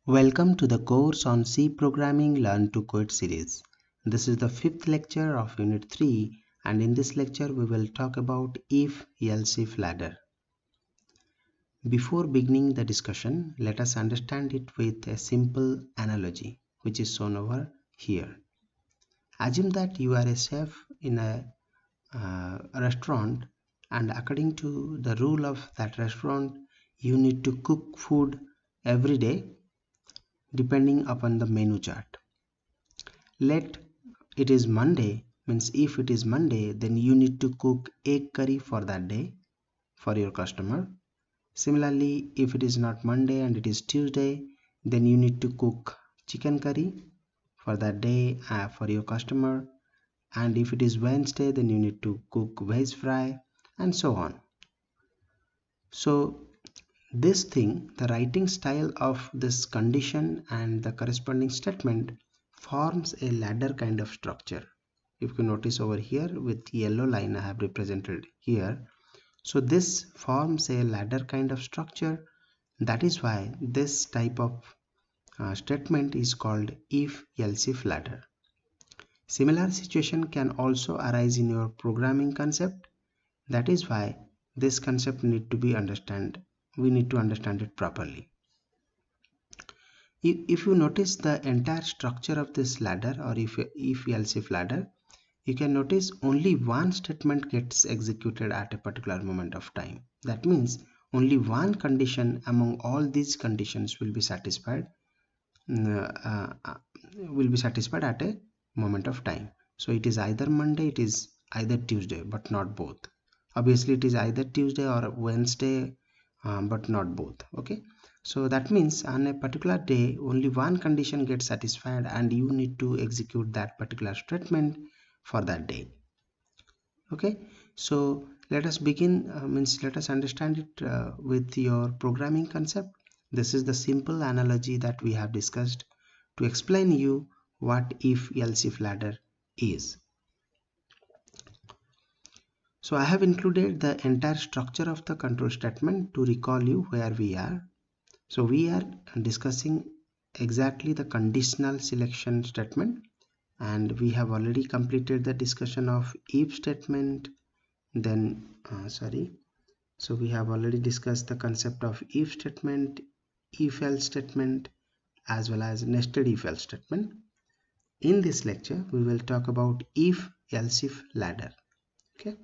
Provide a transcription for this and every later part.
Welcome to the course on C Programming Learn to Code series. This is the 5th lecture of Unit 3, and in this lecture we will talk about if-else-if ladder. Before beginning the discussion, let us understand it with a simple analogy which is shown over here. Assume that you are a chef in a restaurant, and according to the rule of that restaurant, you need to cook food every day depending upon the menu chart. Let it is Monday, means if it is Monday, then you need to cook egg curry for that day for your customer. Similarly, if it is not Monday and it is Tuesday, then you need to cook chicken curry for that day for your customer. And if it is Wednesday, then you need to cook veg fry and so on. So this thing, the writing style of this condition and the corresponding statement forms a ladder kind of structure. If you notice over here with yellow line I have represented here. So this forms a ladder kind of structure. That is why this type of statement is called if-else-if ladder. Similar situation can also arise in your programming concept. That is why this concept need to be understood. We need to understand it properly. If you notice the entire structure of this ladder or if-else-if ladder, you can notice only one statement gets executed at a particular moment of time. That means only one condition among all these conditions will be satisfied at a moment of time. So it is either Monday, it is either Tuesday, but not both. Obviously it is either Tuesday or Wednesday, but not both. Okay, so that means on a particular day only one condition gets satisfied and you need to execute that particular statement for that day. Okay, so let us begin, let us understand it with your programming concept. This is the simple analogy that we have discussed to explain you what if-else-if ladder is. So I have included the entire structure of the control statement to recall you where we are. So we are discussing exactly the conditional selection statement, and we have already completed the discussion of if statement. Then so we have already discussed the concept of if statement, if-else statement, as well as nested if-else statement. In this lecture we will talk about if-else-if ladder. Okay,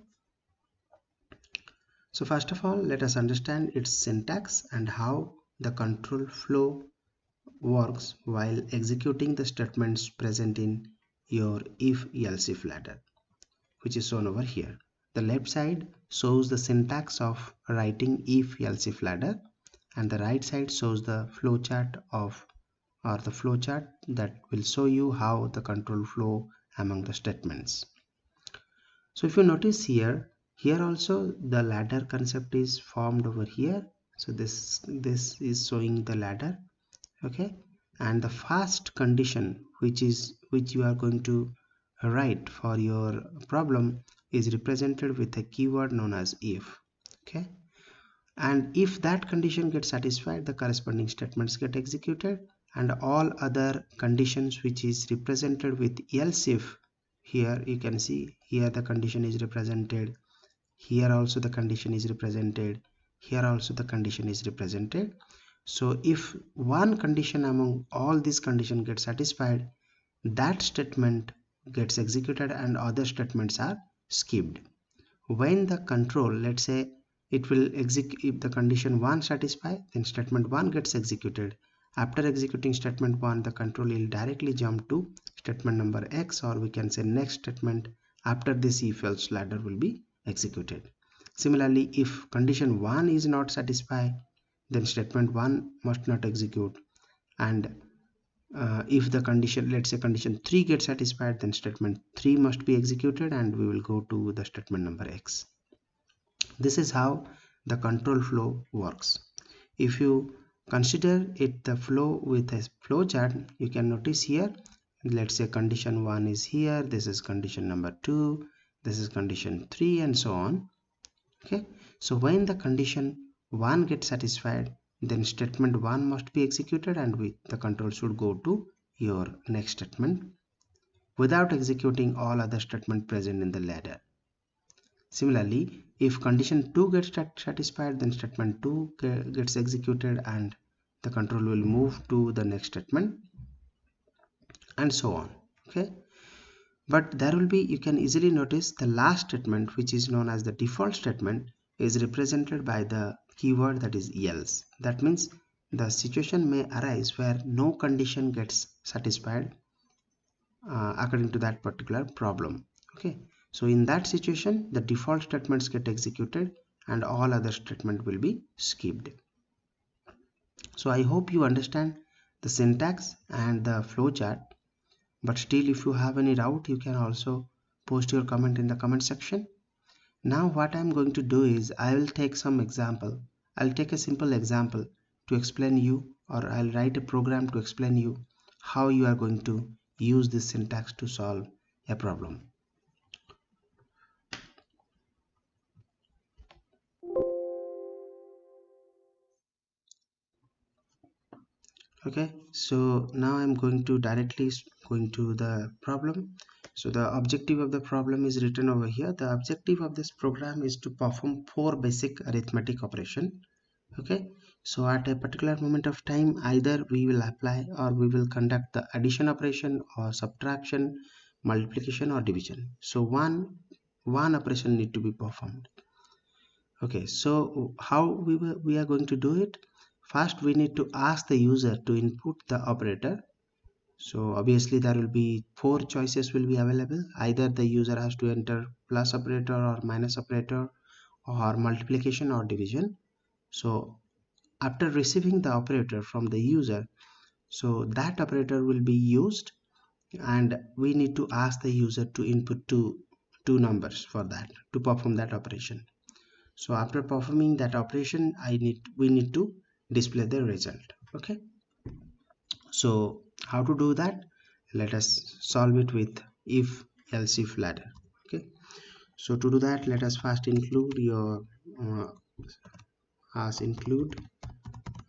so first of all, let us understand its syntax and how the control flow works while executing the statements present in your if-else-if ladder, which is shown over here. The left side shows the syntax of writing if-else-if ladder, and the right side shows the flowchart that will show you how the control flow among the statements. So if you notice here also the ladder concept is formed over here. So this is showing the ladder. Okay, and the first condition which you are going to write for your problem is represented with a keyword known as if. Okay, and if that condition gets satisfied, the corresponding statements get executed, and all other conditions which is represented with else if, here you can see here the condition is represented, here also the condition is represented, here also the condition is represented. So if one condition among all these conditions gets satisfied, that statement gets executed and other statements are skipped. When the control, let's say it will execute, if the condition 1 satisfies, then statement 1 gets executed. After executing statement 1, the control will directly jump to statement number X, or we can say next statement after this if-else ladder will be executed. Similarly, if condition 1 is not satisfied, then statement 1 must not execute, and if the condition, let's say condition 3 gets satisfied, then statement 3 must be executed and we will go to the statement number X. This is how the control flow works. If you consider it the flow with a flow chart, you can notice here, let's say condition 1 is here, this is condition number 2, this is condition 3, and so on. Okay, so when the condition 1 gets satisfied, then statement 1 must be executed, and the control should go to your next statement without executing all other statements present in the ladder. Similarly, if condition 2 gets satisfied, then statement 2 gets executed and the control will move to the next statement, and so on. Okay, but there will be, you can easily notice the last statement, which is known as the default statement, is represented by the keyword that is else. That means the situation may arise where no condition gets satisfied according to that particular problem. Okay, so in that situation the default statements get executed and all other statements will be skipped. So I hope you understand the syntax and the flowchart, but still if you have any doubt, you can also post your comment in the comment section. Now what I'm going to do is I will take some example. I'll take a simple example to explain you, or I'll write a program to explain you how you are going to use this syntax to solve a problem. Okay, so now I'm going to directly going to the problem. So the objective of the problem is written over here. The objective of this program is to perform 4 basic arithmetic operation. Okay, so at a particular moment of time, either we will apply or we will conduct the addition operation or subtraction, multiplication or division. So one operation need to be performed. Okay, so how we are going to do it? First we need to ask the user to input the operator. So obviously there will be 4 choices will be available. Either the user has to enter plus operator or minus operator or multiplication or division. So after receiving the operator from the user, so that operator will be used, and we need to ask the user to input two numbers for that to perform that operation. So after performing that operation, we need to display the result. Okay, so how to do that? Let us solve it with if else if ladder. Okay, so to do that, let us first include your include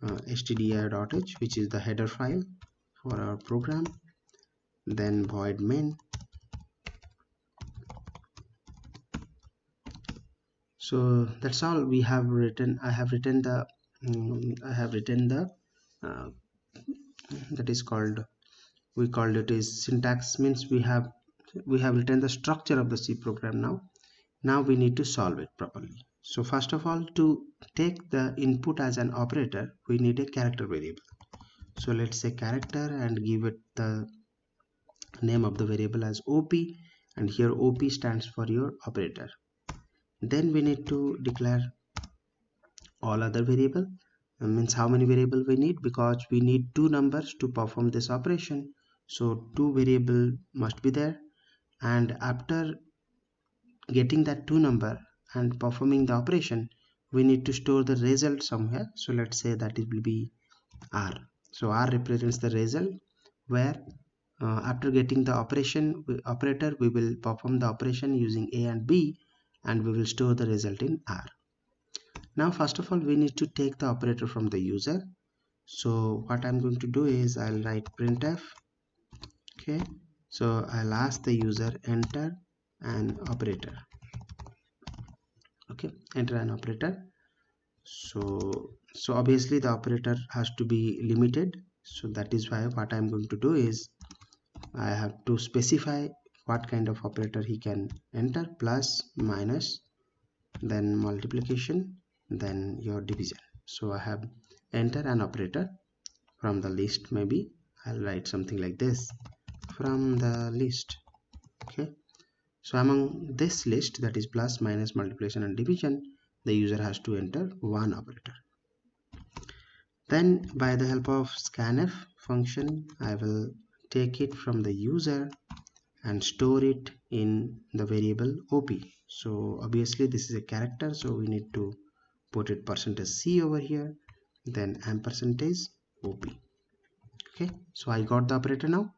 stdir.h, which is the header file for our program, then void main. So that's all we have written. I have written the uh, that is called, we called it is syntax, means we have written the structure of the C program. Now we need to solve it properly. So first of all, to take the input as an operator, we need a character variable. So let's say character and give it the name of the variable as op, and here op stands for your operator. Then we need to declare all other variable, means how many variable we need, because we need 2 numbers to perform this operation. So 2 variable must be there, and after getting that 2 number and performing the operation, we need to store the result somewhere. So let's say that it will be r. So r represents the result, where after getting the operator, we will perform the operation using a and b, and we will store the result in r. Now first of all, we need to take the operator from the user. So what I'm going to do is I'll write printf. Okay, so I'll ask the user enter an operator. Okay, enter an operator. So obviously the operator has to be limited, so that is why what I'm going to do is I have to specify what kind of operator he can enter: plus, minus, then multiplication, then your division. So I have enter an operator from the list. Maybe I'll write something like this: from the list. Okay, so among this list, that is plus, minus, multiplication and division, the user has to enter one operator. Then by the help of scanf function, I will take it from the user and store it in the variable op. So obviously this is a character, so we need to put it %c over here, then ampersand op. Okay, so I got the operator now.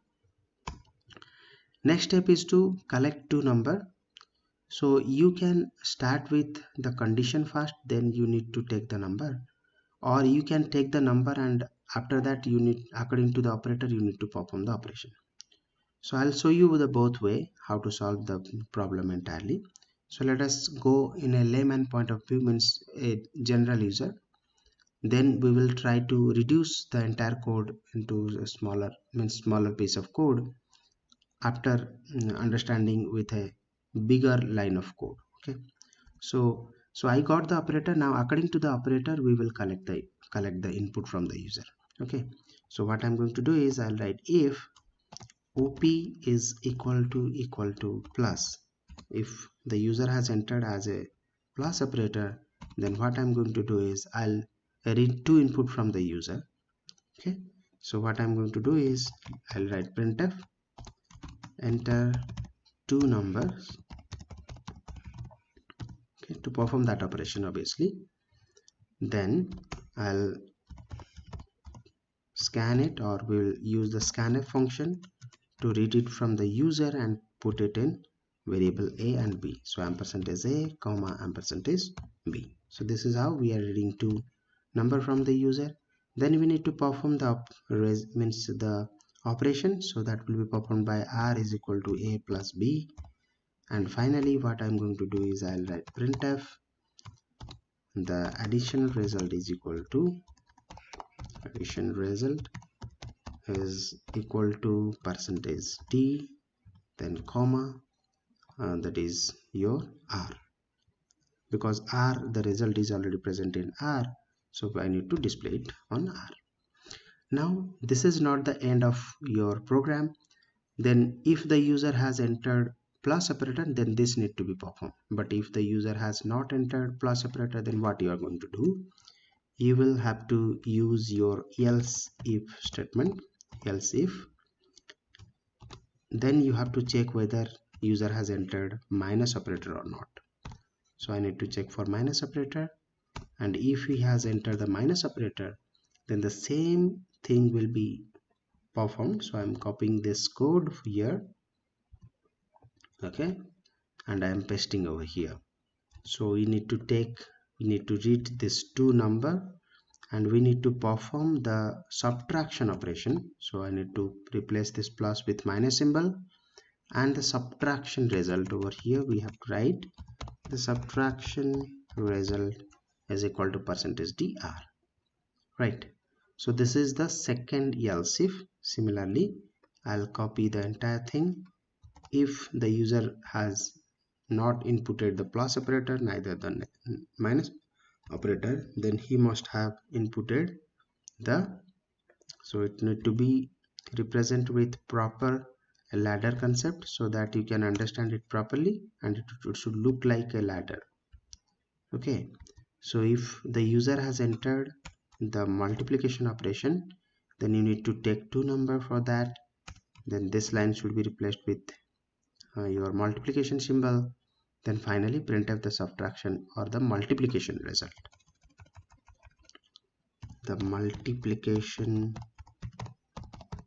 Next step is to collect 2 number. So you can start with the condition first, then you need to take the number, or you can take the number and after that you need, according to the operator, you need to perform the operation. So I'll show you the both way how to solve the problem entirely. So let us go in a layman point of view, means a general user. Then we will try to reduce the entire code into a smaller piece of code after understanding with a bigger line of code. Okay, so I got the operator. Now according to the operator we will collect the input from the user. Okay, so what I'm going to do is I'll write if op is equal to plus. If the user has entered as a plus operator, then what I'm going to do is I'll read two input from the user. Okay, so what I'm going to do is I'll write printf enter two numbers, okay, to perform that operation obviously. Then I'll scan it, or we'll use the scanf function to read it from the user and put it in variable a and b. So ampersand is a comma ampersand is b. So this is how we are reading two number from the user. Then we need to perform the the operation, so that will be performed by r is equal to a plus b. And finally what I'm going to do is I'll write printf the addition result is equal to percentage t, then comma, that is your r, because r, the result is already present in r, so I need to display it on r. Now this is not the end of your program. Then if the user has entered plus operator, then this need to be performed. But if the user has not entered plus operator, then what you are going to do, you will have to use your else if statement. Else if, then you have to check whether user has entered minus operator or not. So I need to check for minus operator, and if he has entered the minus operator, then the same thing will be performed. So I'm copying this code here, okay, and I am pasting over here. So we need to read this two number, and we need to perform the subtraction operation. So I need to replace this plus with minus symbol, and the subtraction result over here we have to write the subtraction result is equal to percentage dr, right? So this is the second else if. Similarly I'll copy the entire thing. If the user has not inputted the plus operator, neither the minus operator, then he must have inputted the, so it need to be represented with proper ladder concept, so that you can understand it properly, and it should look like a ladder. Okay, so if the user has entered the multiplication operation, then you need to take two number for that. Then this line should be replaced with your multiplication symbol. Then finally printf the subtraction or the multiplication result. The multiplication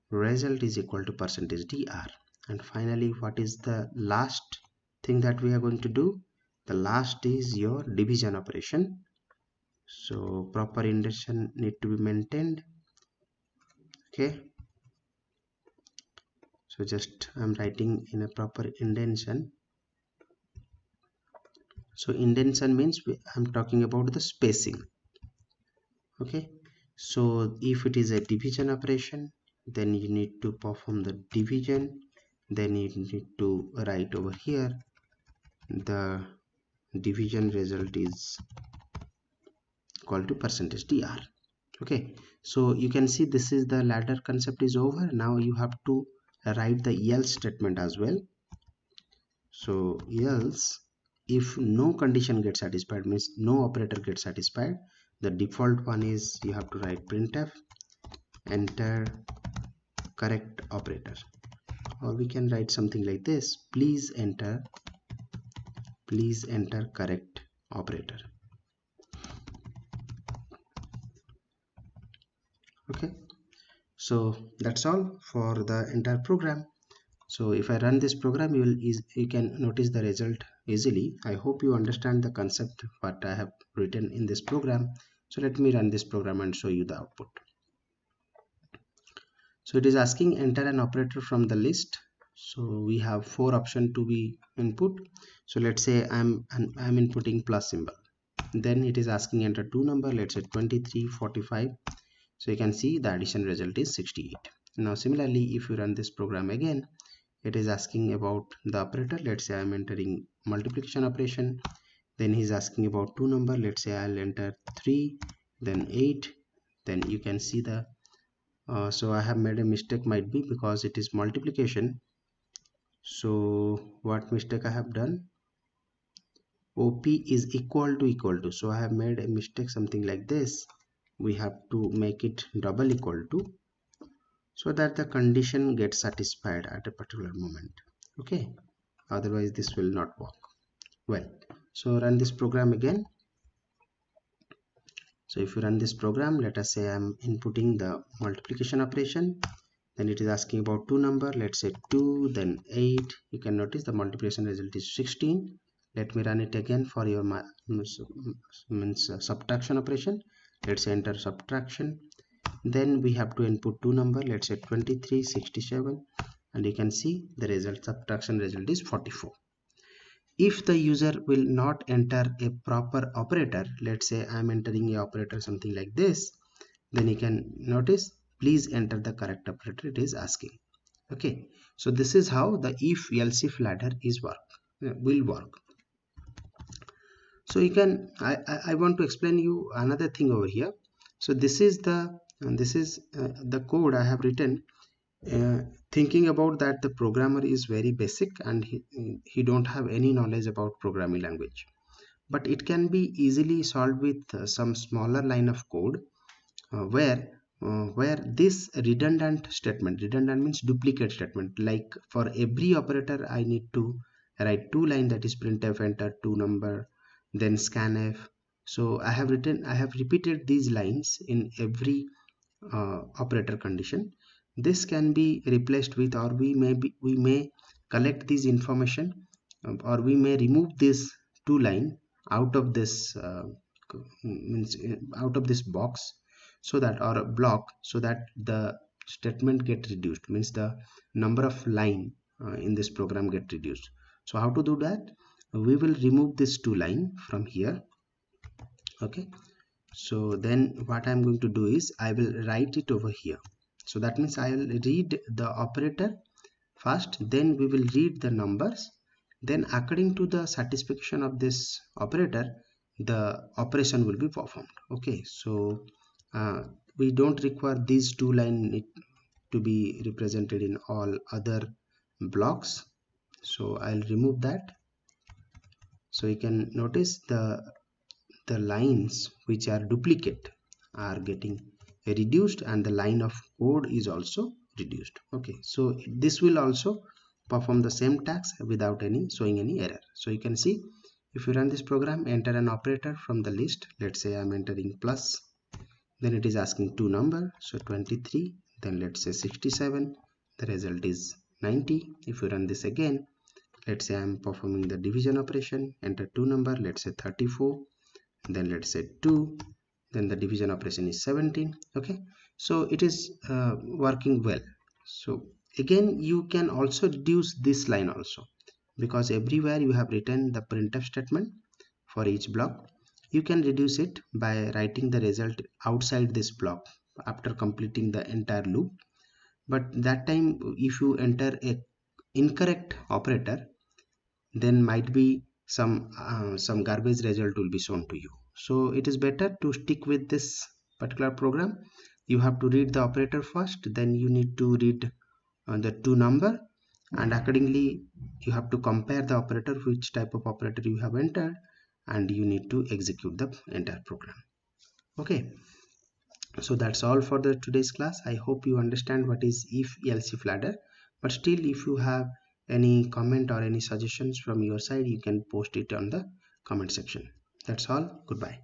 result is equal to percentage dr. And finally what is the last thing that we are going to do? The last is your division operation. So proper indentation need to be maintained. Okay, so just I'm writing in a proper indentation. So indentation means I'm talking about the spacing. Okay, so if it is a division operation, then you need to perform the division. Then you need to write over here the division result is equal to percentage dr. Okay, so you can see this is the ladder concept is over. Now you have to write the else statement as well. So else if no condition gets satisfied, means no operator gets satisfied, the default one is you have to write printf enter correct operator, or we can write something like this, please enter correct operator. Okay, so that's all for the entire program. So if I run this program, you can notice the result easily. I hope you understand the concept what I have written in this program. So let me run this program and show you the output. So it is asking enter an operator from the list. So we have 4 options to be input. So let's say I'm inputting plus symbol. Then it is asking enter two number, let's say 23, 45. So you can see the addition result is 68. Now similarly, if you run this program again, it is asking about the operator. Let's say I'm entering multiplication operation. Then he's asking about two number. Let's say I'll enter 3, then 8. Then you can see the so I have made a mistake, might be because it is multiplication. So what mistake I have done? OP is equal to, so I have made a mistake, something like this. We have to make it double equal to, so that the condition gets satisfied at a particular moment. Okay, otherwise this will not work well. So run this program again. So if you run this program, let us say I'm inputting the multiplication operation. Then it is asking about two number, let's say 2, then 8. You can notice the multiplication result is 16. Let me run it again for your subtraction operation. Let's say enter subtraction. Then we have to input two number, let's say 23, 67, and you can see the result, subtraction result is 44. If the user will not enter a proper operator, let's say I'm entering a operator something like this, then you can notice please enter the correct operator it is asking. Okay, so this is how the if else if ladder will work. So you can I want to explain you another thing over here. So this is the code I have written, thinking about that the programmer is very basic and he don't have any knowledge about programming language, but it can be easily solved with some smaller line of code, where this redundant means duplicate statement, like for every operator I need to write two line, that is printf enter two number, then scanf. So I have repeated these lines in every operator condition. This can be replaced with, or we may collect this information, or we may remove this two line out of this out of this box, so that, or a block, so that the statement get reduced, means the number of line in this program get reduced. So how to do that? We will remove this two line from here. Okay, so then what I'm going to do is I will write it over here. So that means I will read the operator first, then we will read the numbers, then according to the satisfaction of this operator the operation will be performed. Okay, so we don't require these two line to be represented in all other blocks, so I'll remove that. So you can notice the lines which are duplicate are getting reduced, and the line of code is also reduced. Okay, so this will also perform the same task without any showing any error. So you can see, if you run this program, enter an operator from the list, let's say I'm entering plus, then it is asking two number, so 23, then let's say 67, the result is 90. If you run this again, let's say I'm performing the division operation, enter two number, let's say 34, then let's say 2, then the division operation is 17. Okay, so it is working well. So again you can also reduce this line also, because everywhere you have written the printf statement for each block. You can reduce it by writing the result outside this block after completing the entire loop. But that time if you enter a incorrect operator, then might be some garbage result will be shown to you. So it is better to stick with this particular program. You have to read the operator first, then you need to read the two number, and accordingly you have to compare the operator, which type of operator you have entered, and you need to execute the entire program. Okay, so that's all for the today's class. I hope you understand what is if else if ladder, but still if you have any comment or any suggestions from your side, you can post it on the comment section. That's all. Goodbye.